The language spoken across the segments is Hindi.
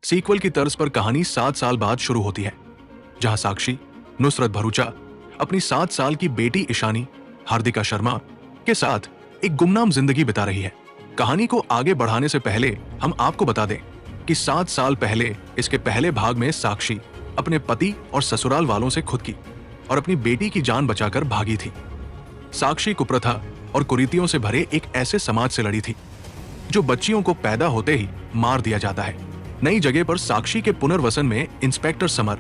सीक्वल की तर्ज पर कहानी 7 साल बाद शुरू होती है, जहां साक्षी नुसरत भरूचा अपनी 7 साल की बेटी ईशानी हार्दिका शर्मा के साथ एक गुमनाम जिंदगी बिता रही है। कहानी को आगे बढ़ाने से पहले हम आपको बता दें कि 7 साल पहले इसके पहले भाग में साक्षी अपने पति और ससुराल वालों से खुद की और अपनी बेटी की जान बचाकर भागी थी। साक्षी कुप्रथा और कुरीतियों से भरे एक ऐसे समाज से लड़ी थी जो बच्चियों को पैदा होते ही मार दिया जाता है। नई जगह पर साक्षी के पुनर्वसन में इंस्पेक्टर समर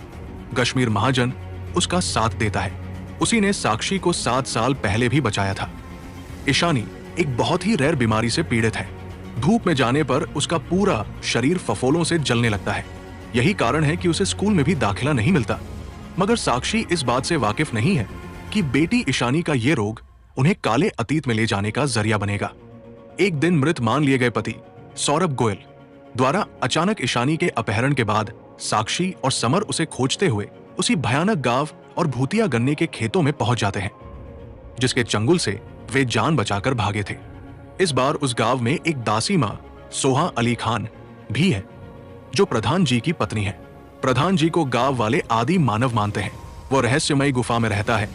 कश्मीर महाजन उसका साथ देता है। उसी ने साक्षी को 7 साल पहले भी बचाया था। ईशानी एक बहुत ही रेयर बीमारी से पीड़ित है। धूप में जाने पर उसका पूरा शरीर फफोलों से जलने लगता है। यही कारण है कि उसे स्कूल में भी दाखिला नहीं मिलता। मगर साक्षी इस बात से वाकिफ नहीं है कि बेटी ईशानी का ये रोग उन्हें काले अतीत में ले जाने का जरिया बनेगा। एक दिन मृत मान लिए गए पति सौरभ गोयल द्वारा अचानक ईशानी के अपहरण के बाद साक्षी और समर उसे खोजते हुए उसी भयानक गांव और भूतिया गन्ने के खेतों में पहुंच जाते हैं, जिसके चंगुल से वे जान बचाकर भागे थे। इस बार उस गांव में एक दासी मां सोहा अली खान भी है, जो प्रधान जी की पत्नी है। प्रधान जी को गांव वाले आदि मानव मानते हैं। वो रहस्यमयी गुफा में रहता है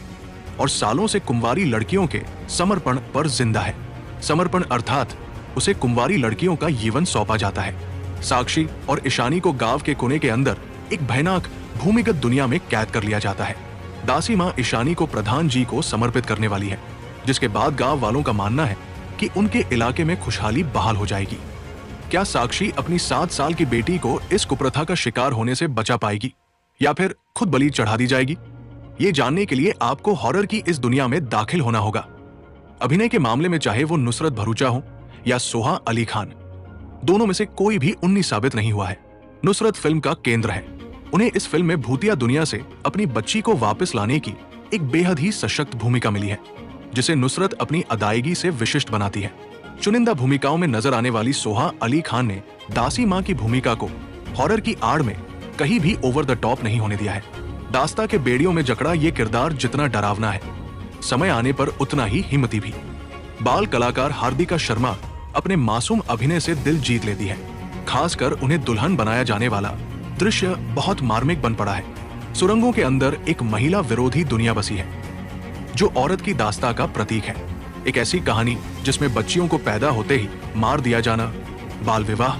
और सालों से कुंवारी लड़कियों के समर्पण पर जिंदा है। समर्पण अर्थात उसे कुंवारी लड़कियों का जीवन सौंपा जाता है। साक्षी और ईशानी को गांव के कोने के अंदर एक भयानक भूमिगत दुनिया में कैद कर लिया जाता है। दासी मां ईशानी को प्रधान जी को समर्पित करने वाली है, जिसके बाद गांव वालों का मानना है कि उनके इलाके में खुशहाली बहाल हो जाएगी। क्या साक्षी अपनी 7 साल की बेटी को इस कुप्रथा का शिकार होने से बचा पाएगी या फिर खुद बलि चढ़ा दी जाएगी? ये जानने के लिए आपको हॉरर की इस दुनिया में दाखिल होना होगा। अभिनय के मामले में चाहे वो नुसरत भरूचा हो या सोहा अली खान, दोनों में से कोई भी उन्नी साबित नहीं हुआ है। नुसरत फिल्म का केंद्र है। उन्हें इस फिल्म में भूतिया दुनिया से अपनी बच्ची को वापस लाने की एक बेहद ही सशक्त भूमिका मिली है, जिसे नुसरत अपनी अदायगी से विशिष्ट बनाती है। चुनिंदा भूमिकाओं में नजर आने वाली सोहा अली खान ने दासी मां की भूमिका को हॉरर की आड़ में कहीं भी ओवर द टॉप नहीं होने दिया है। दास्ता के बेड़ियों में जकड़ा ये किरदार जितना डरावना है, समय आने पर उतना ही हिम्मती भी। बाल कलाकार हार्दिका शर्मा अपने मासूम अभिनय से दिल जीत लेती है। खासकर उन्हें दुल्हन बनाया जाने वाला दृश्य बहुत मार्मिक बन पड़ा है। सुरंगों के अंदर एक महिला विरोधी दुनिया बसी है, जो औरत की दास्ता का प्रतीक है। एक ऐसी कहानी जिसमें बच्चियों को पैदा होते ही मार दिया जाना, बाल विवाह,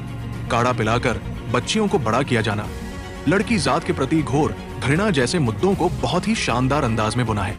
काढ़ा पिलाकर बच्चियों को बड़ा किया जाना, लड़की जात के प्रति घोर घृणा जैसे मुद्दों को बहुत ही शानदार अंदाज में बुना है।